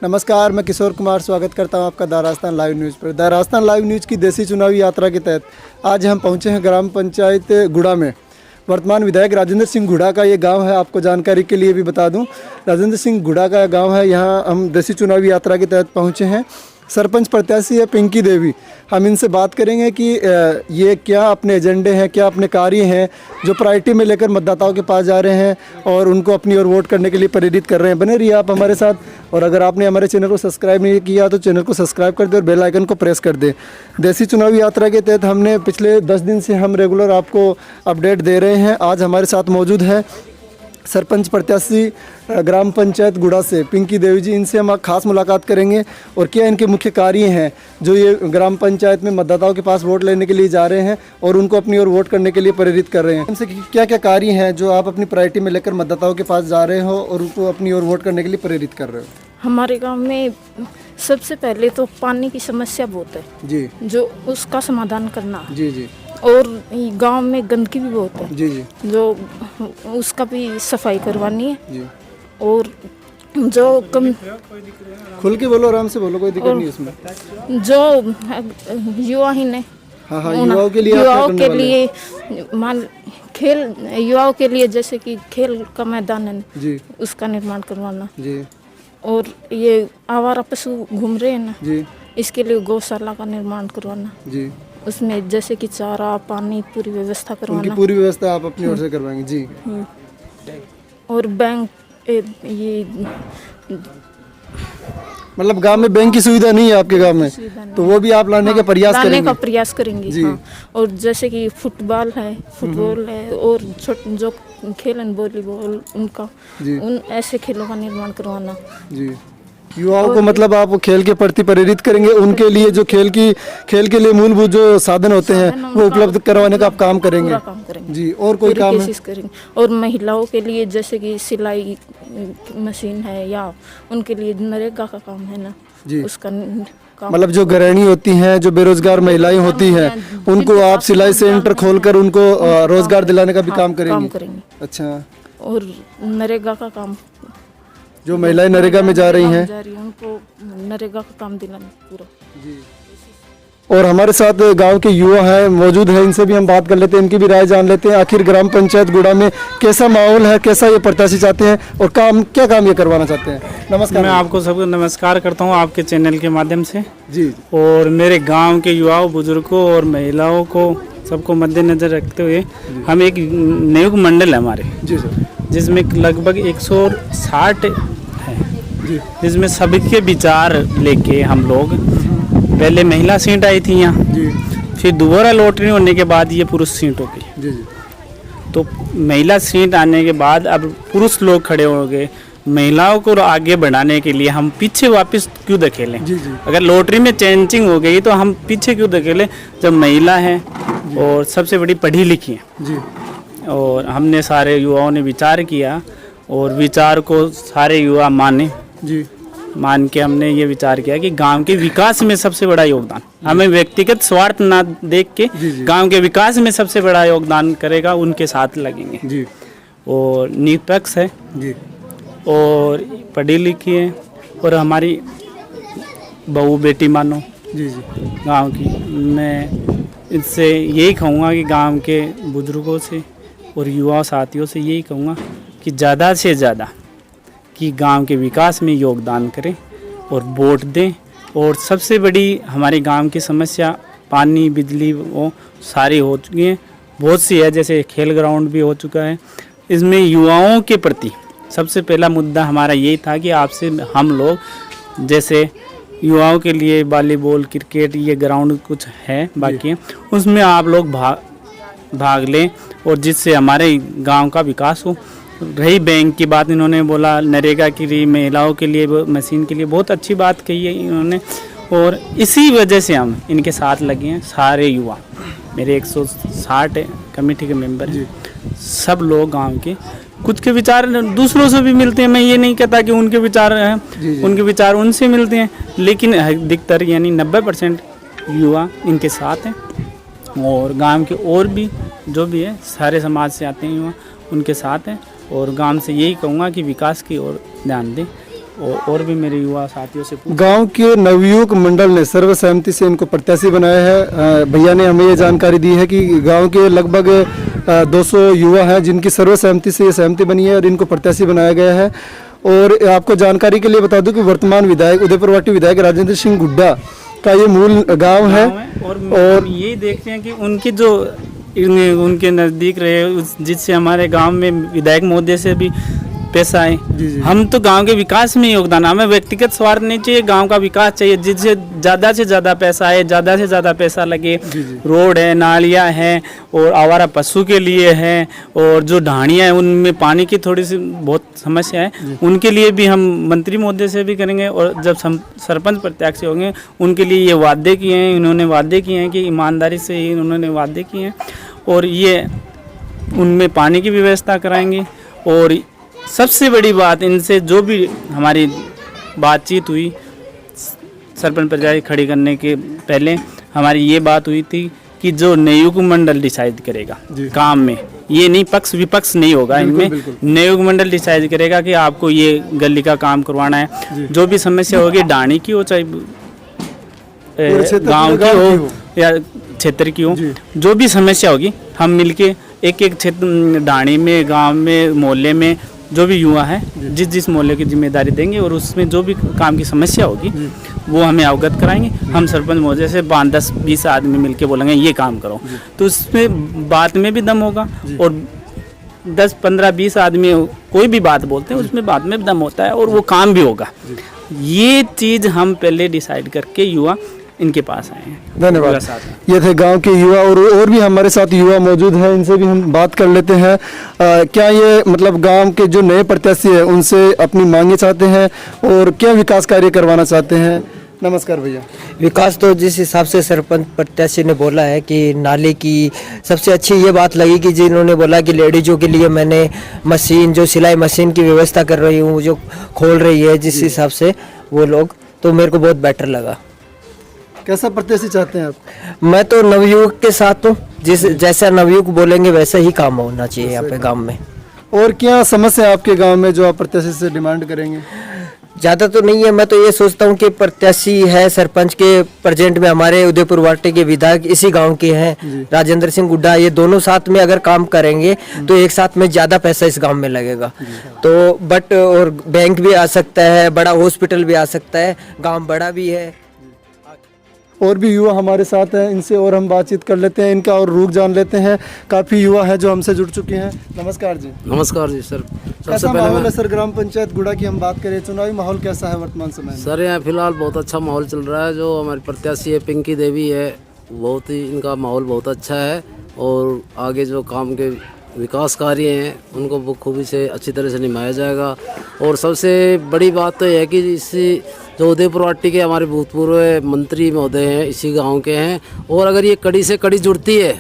नमस्कार, मैं किशोर कुमार स्वागत करता हूं आपका द राजस्थान लाइव न्यूज़ पर। द राजस्थान लाइव न्यूज़ की देसी चुनावी यात्रा के तहत आज हम पहुंचे हैं ग्राम पंचायत गुड़ा में। वर्तमान विधायक राजेंद्र सिंह गुड़ा का ये गांव है। आपको जानकारी के लिए भी बता दूं, राजेंद्र सिंह गुड़ा का गांव है। यहां हम देसी चुनावी यात्रा के तहत पहुंचे हैं। सरपंच प्रत्याशी है पिंकी देवी। हम इनसे बात करेंगे कि ये क्या अपने एजेंडे हैं, क्या अपने कार्य हैं जो प्रायोरिटी में लेकर मतदाताओं के पास जा रहे हैं और उनको अपनी ओर वोट करने के लिए प्रेरित कर रहे हैं। बने रहिए आप हमारे साथ। और अगर आपने हमारे चैनल को सब्सक्राइब नहीं किया तो चैनल को सब्सक्राइब कर दे और बेल आइकन को प्रेस कर दे। देसी चुनावी यात्रा के तहत हमने पिछले 10 दिन से हम रेगुलर आपको अपडेट दे रहे हैं। आज हमारे साथ मौजूद है सरपंच प्रत्याशी ग्राम पंचायत गुड़ा से पिंकी देवी जी। इनसे हम खास मुलाकात करेंगे और क्या इनके मुख्य कार्य हैं जो ये ग्राम पंचायत में मतदाताओं के पास वोट लेने के लिए जा रहे हैं और उनको अपनी ओर वोट करने के लिए प्रेरित कर रहे हैं। इनसे क्या क्या कार्य हैं जो आप अपनी प्रायोरिटी में लेकर मतदाताओं के पास जा रहे हो और उनको अपनी ओर वोट करने के लिए प्रेरित कर रहे हो? हमारे गांव में सबसे पहले तो पानी की समस्या बहुत है जी, जो उसका समाधान करना है। जी जी, और गांव में गंदगी भी बहुत है जी जी, जो उसका भी सफाई करवानी है। जी। और जो कम खुल के बोलो, आराम से बोलो, कोई दिक्कत नहीं इसमें। जो युवा ही ने हाँ हाँ, युवाओं के लिए आप क्या युवाओं करने के वाले लिए मान खेल युवाओं के लिए जैसे कि खेल का मैदान है जी, उसका निर्माण करवाना। जी और ये आवारा पशु घूम रहे हैं ना, जी, इसके लिए गौशाला का निर्माण करवाना। जी। उसमें जैसे कि चारा पानी पूरी व्यवस्था उनकी करवाना। पूरी व्यवस्था आप अपनी ओर से करवाएंगे? जी। और बैंक ये मतलब गांव में बैंक की सुविधा नहीं है आपके गांव में, तो वो भी आप लाने का प्रयास लाने करेंगे? का प्रयास करेंगे जी। हाँ। और जैसे कि फुटबॉल है और जो खेल है वॉलीबॉल उनका जी। उन ऐसे खेलों का निर्माण करवाना। जी। युवाओं को मतलब आप खेल के प्रति प्रेरित करेंगे, उनके लिए जो खेल के लिए मूलभूत जो साधन होते हैं वो उपलब्ध करवाने का आप काम करेंगे? पूरा काम करेंगे जी। और कोई पूरी काम है? कोशिश करेंगे। और महिलाओं के लिए जैसे कि सिलाई मशीन है या उनके लिए नरेगा का काम है ना जी। उसका काम। मतलब जो गृहिणी होती हैं, जो बेरोजगार महिलाएं होती हैं, उनको आप सिलाई सेंटर खोलकर उनको रोजगार दिलाने का भी काम करेंगे? अच्छा। और नरेगा का काम, जो महिलाएं नरेगा में जा रही हैं उनको नरेगा का काम दिलाना पूरा। जी। और हमारे साथ गांव के युवा हैं मौजूद हैं, इनसे भी हम बात कर लेते हैं, इनकी भी राय जान लेते हैं। आखिर ग्राम पंचायत गुड़ा में कैसा माहौल है, कैसा ये प्रत्याशी चाहते हैं और क्या काम ये करवाना चाहते हैं? नमस्कार। मैं आपको सबको नमस्कार करता हूं आपके चैनल के माध्यम से। जी। और मेरे गांव के युवाओं, बुजुर्गों और महिलाओं को सबको मद्देनजर रखते हुए हम एक नियुक्त मंडल है हमारे, जी सर, जिसमें लगभग 160 है, जिसमें सभी के विचार लेके हम लोग पहले महिला सीट आई थी यहाँ, जी फिर दोबारा लॉटरी होने के बाद ये पुरुष सीट हो गई। जी, जी तो महिला सीट आने के बाद अब पुरुष लोग खड़े हो गए। महिलाओं को आगे बढ़ाने के लिए हम पीछे वापस क्यों धकेलें? जी जी, अगर लॉटरी में चेंजिंग हो गई तो हम पीछे क्यों धकेलें जब महिला है और सबसे बड़ी पढ़ी लिखी है। जी। और हमने सारे युवाओं ने विचार किया और विचार को सारे युवा मान के हमने ये विचार किया कि गांव के विकास में सबसे बड़ा योगदान, हमें व्यक्तिगत स्वार्थ ना देख के गांव के विकास में सबसे बड़ा योगदान करेगा, उनके साथ लगेंगे। जी। और निष्पक्ष है जी। और पढ़ी लिखी है और हमारी बहू बेटी मानो जी जी, गांव की। मैं इससे यही कहूँगा कि गांव के बुजुर्गों से और युवा साथियों से यही कहूँगा कि ज़्यादा से ज़्यादा कि गांव के विकास में योगदान करें और वोट दें। और सबसे बड़ी हमारे गांव की समस्या पानी, बिजली वो सारी हो चुकी हैं, बहुत सी है, जैसे खेल ग्राउंड भी हो चुका है। इसमें युवाओं के प्रति सबसे पहला मुद्दा हमारा यही था कि आपसे हम लोग जैसे युवाओं के लिए वॉलीबॉल, क्रिकेट ये ग्राउंड कुछ है बाकी है, उसमें आप लोग भाग लें और जिससे हमारे गांव का विकास हो। रही बैंक की बात, इन्होंने बोला नरेगा की लिए महिलाओं के लिए मशीन के लिए बहुत अच्छी बात कही है इन्होंने, और इसी वजह से हम इनके साथ लगे हैं। सारे युवा मेरे 160 कमेटी के मेंबर हैं, सब लोग गांव के, कुछ के विचार दूसरों से भी मिलते हैं। मैं ये नहीं कहता कि उनके विचार हैं, उनके विचार उनसे मिलते हैं, लेकिन अधिकतर यानी 90% युवा इनके साथ हैं। और गांव के और भी जो भी है सारे समाज से आते हैं युवा, उनके साथ हैं। और गांव से यही कहूँगा कि विकास की ओर ध्यान दें और भी मेरे युवा साथियों से गांव के नवयुवक मंडल ने सर्वसहमति से इनको प्रत्याशी बनाया है। भैया ने हमें ये जानकारी दी है कि गांव के लगभग 200 युवा हैं जिनकी सर्वसहमति से ये सहमति बनी है और इनको प्रत्याशी बनाया गया है। और आपको जानकारी के लिए बता दूं कि वर्तमान विधायक उदयपुरवाटी विधायक राजेंद्र सिंह गुड्डा का ये मूल गाँव है। और हम ये देखते हैं कि उनके जो उनके नज़दीक रहे जिससे हमारे गांव में विधायक महोदय से भी पैसा आए। हम तो गांव के विकास में योगदान, हमें व्यक्तिगत स्वार्थ नहीं चाहिए, गांव का विकास चाहिए जिससे ज़्यादा से ज़्यादा पैसा आए, ज़्यादा से ज़्यादा पैसा लगे। रोड है, नालियाँ हैं और आवारा पशु के लिए है और जो ढाणियाँ हैं उनमें पानी की थोड़ी सी बहुत समस्या है, उनके लिए भी हम मंत्री महोदय से भी करेंगे। और जब सरपंच प्रत्याशी होंगे उनके लिए ये वादे किए हैं, इन्होंने वादे किए हैं कि ईमानदारी से ही उन्होंने वादे किए हैं और ये उनमें पानी की व्यवस्था कराएंगे। और सबसे बड़ी बात, इनसे जो भी हमारी बातचीत हुई सरपंच प्रत्याशी खड़ी करने के पहले हमारी ये बात हुई थी कि जो नवयुवक मंडल डिसाइड करेगा काम में, ये नहीं पक्ष विपक्ष नहीं होगा, इनमें नवयुवक मंडल डिसाइड करेगा कि आपको ये गली का काम करवाना है। जो भी समस्या होगी ढाणी की हो चाहे गांव की हो या क्षेत्र की हो, जो भी समस्या होगी हम मिलके एक एक क्षेत्र ढाणी में, गांव में, मोहल्ले में जो भी युवा है जिस मोहल्ले की जिम्मेदारी देंगे और उसमें जो भी काम की समस्या होगी वो हमें अवगत कराएंगे। हम सरपंच महोदय से 10-20 आदमी मिलके बोलेंगे ये काम करो, तो उसमें बात में भी दम होगा। और 10-15-20 आदमी कोई भी बात बोलते हैं उसमें बात में दम होता है और वो काम भी होगा। ये चीज़ हम पहले डिसाइड करके युवा इनके पास आए हैं। धन्यवाद। ये थे गांव के युवा और भी हमारे साथ युवा मौजूद हैं, इनसे भी हम बात कर लेते हैं। क्या ये मतलब गांव के जो नए प्रत्याशी हैं उनसे अपनी मांगे चाहते हैं और क्या विकास कार्य करवाना चाहते हैं? नमस्कार भैया। विकास तो जिस हिसाब से सरपंच प्रत्याशी ने बोला है कि नाले की सबसे अच्छी ये बात लगी कि जिन्होंने बोला कि लेडीजों के लिए मैंने मशीन, जो सिलाई मशीन की व्यवस्था कर रही हूँ, जो खोल रही है जिस हिसाब से वो लोग, तो मेरे को बहुत बेटर लगा। कैसा प्रत्याशी चाहते हैं आप? मैं तो नवयुवक के साथ हूँ, जैसा नवयुवक बोलेंगे वैसा ही काम होना चाहिए यहाँ पे गांव में। और क्या समस्या है आपके गांव में जो आप प्रत्याशी से डिमांड करेंगे? ज़्यादा तो नहीं है, मैं तो ये सोचता हूँ कि प्रत्याशी है सरपंच के प्रेजेंट में हमारे उदयपुरवाटी के विधायक इसी गांव के हैं राजेंद्र सिंह गुड्डा, ये दोनों साथ में अगर काम करेंगे तो एक साथ में ज़्यादा पैसा इस गांव में लगेगा। तो बट और बैंक भी आ सकता है, बड़ा हॉस्पिटल भी आ सकता है, गाँव बड़ा भी है। और भी युवा हमारे साथ हैं, इनसे और हम बातचीत कर लेते हैं, इनका और रुख जान लेते हैं। काफ़ी युवा हैं जो हमसे जुड़ चुके हैं। नमस्कार जी। नमस्कार जी सर। कैसा माहौल है सर ग्राम पंचायत गुड़ा की हम बात करें, चुनावी माहौल कैसा है वर्तमान समय में? सर यहाँ फिलहाल बहुत अच्छा माहौल चल रहा है। जो हमारी प्रत्याशी है पिंकी देवी है, बहुत ही इनका माहौल बहुत अच्छा है और आगे जो काम के विकास कार्य हैं उनको बखूबी से अच्छी तरह से निभाया जाएगा। और सबसे बड़ी बात तो यह है कि इसी जो उदयपुरवाटी के हमारे भूतपूर्व मंत्री महोदय हैं इसी गांव के हैं, और अगर ये कड़ी से कड़ी जुड़ती है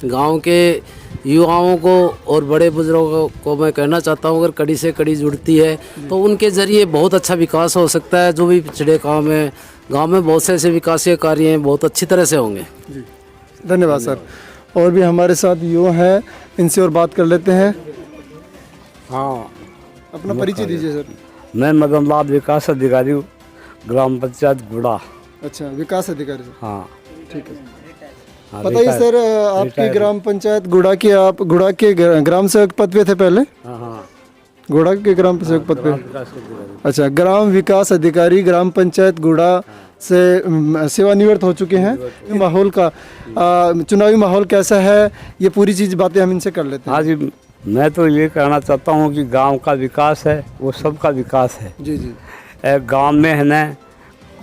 गांव के युवाओं को और बड़े बुजुर्गों को मैं कहना चाहता हूं, अगर कड़ी से कड़ी जुड़ती है तो उनके ज़रिए बहुत अच्छा विकास हो सकता है। जो भी पिछड़े काम है गांव में बहुत से ऐसे विकासीय कार्य हैं बहुत अच्छी तरह से होंगे। धन्यवाद सर। और भी हमारे साथ युवा हैं, इनसे और बात कर लेते हैं। हाँ, अपना परिचय दीजिए सर। मैं मदन लाल विकास अधिकारी हूँ, ग्राम पंचायत गुड़ा। अच्छा, विकास अधिकारी सर। हाँ ठीक है। हाँ, बताइए सर, आपकी ग्राम पंचायत गुड़ा की, आप गुड़ा के ग्राम सेवक पद पे थे पहले? हाँ, गुड़ा के ग्राम सेवक पद पे। अच्छा, ग्राम विकास अधिकारी ग्राम पंचायत गुड़ा से सेवानिवृत्त हो चुके हैं। माहौल का चुनावी माहौल कैसा है, ये पूरी चीज़ बातें हम इनसे कर लेते हैं। हाँ जी, मैं तो ये कहना चाहता हूँ कि गांव का विकास है वो सबका विकास है। जी जी गांव में है ना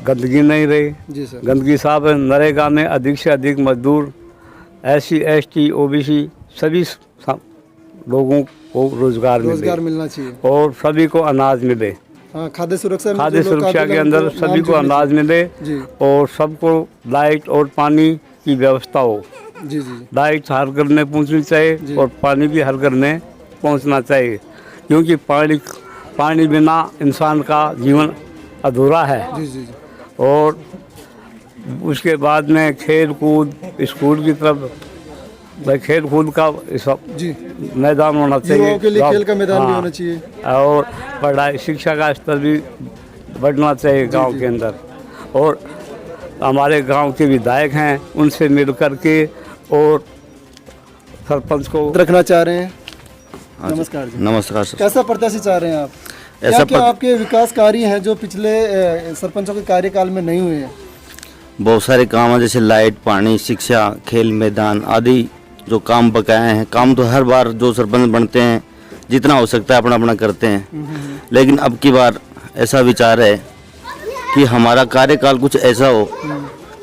गंदगी नहीं रही। जी सर। गंदगी साहब नरेगा में अधिक से अधिक मजदूर SC ST OBC सभी लोगों को रोजगार मिलना चाहिए और सभी को अनाज मिले। हाँ, खाद्य सुरक्षा के अंदर सभी को अनाज मिले और सबको लाइट और पानी की व्यवस्था हो। जी जी। लाइट हर घर में पहुंचनी चाहिए और पानी भी हर घर में पहुंचना चाहिए, क्योंकि पानी बिना इंसान का जीवन अधूरा है। जी जी। और उसके बाद में खेल कूद स्कूल की तरफ भाई खेल कूद का सब जी, मैदान होना चाहिए। युवाओं के लिए खेल का मैदान भी हाँ, होना चाहिए। और पढ़ाई शिक्षा का स्तर भी बढ़ना चाहिए गांव के अंदर। और हमारे गांव के विधायक हैं, उनसे मिल करके और सरपंच को रखना चाह रहे हैं। नमस्कार जी। नमस्कार सर। कैसा प्रत्याशी चाह रहे हैं आप? ऐसा क्या आपके विकास कार्य हैं जो पिछले सरपंचों के कार्यकाल में नहीं हुए हैं? बहुत सारे काम हैं, जैसे लाइट, पानी, शिक्षा, खेल मैदान आदि जो काम बकाए हैं। काम तो हर बार जो सरपंच बनते हैं जितना हो सकता है अपना अपना करते हैं, लेकिन अब की बार ऐसा विचार है कि हमारा कार्यकाल कुछ ऐसा हो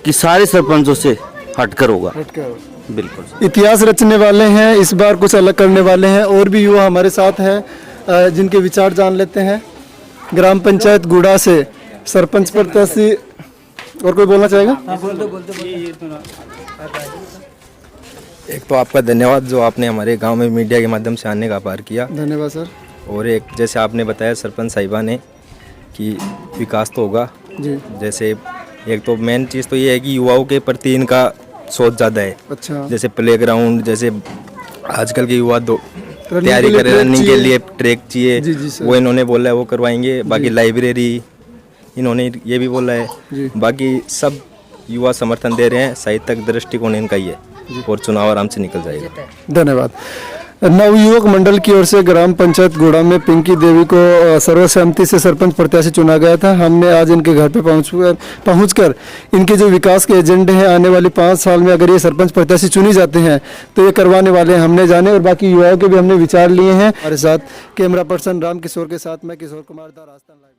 कि सारे सरपंचों से हटकर होगा। बिल्कुल। इतिहास रचने वाले हैं, इस बार कुछ अलग करने वाले हैं। और भी युवा हमारे साथ हैं जिनके विचार जान लेते हैं। ग्राम पंचायत गुड़ा से सरपंच प्रत्याशी, और कोई बोलना चाहेगा? एक तो आपका धन्यवाद जो आपने हमारे गांव में मीडिया के माध्यम से आने का पार किया। धन्यवाद सर। और एक जैसे आपने बताया सरपंच साहिबा ने कि विकास तो होगा जी। जैसे एक तो मेन चीज़ तो ये है कि युवाओं के प्रति इनका सोच ज़्यादा है। अच्छा। जैसे प्लेग्राउंड, जैसे आजकल के युवा रनिंग तैयारी के लिए कर रहे हैं, ट्रैक रनिंग के चाहिए। लिए ट्रैक चाहिए, जी, जी सर। वो इन्होंने बोला है वो करवाएंगे। बाकी लाइब्रेरी इन्होंने ये भी बोला है। जी। बाकी सब युवा समर्थन दे रहे हैं। साहित्यिक दृष्टिकोण इनका ही है और चुनाव आराम से निकल जाएगा। धन्यवाद। नवयुवक मंडल की ओर से ग्राम पंचायत गुड़ा में पिंकी देवी को सर्वसम्मति से सरपंच प्रत्याशी चुना गया था। हमने आज इनके घर पे पहुंचकर इनके जो विकास के एजेंडे हैं आने वाली 5 साल में अगर ये सरपंच प्रत्याशी चुनी जाते हैं तो ये करवाने वाले हैं हमने जाने, और बाकी युवाओं के भी हमने विचार लिए हैं। हमारे साथ कैमरा पर्सन राम किशोर के साथ मैं किशोर कुमार दा, राजस्थान लाइव।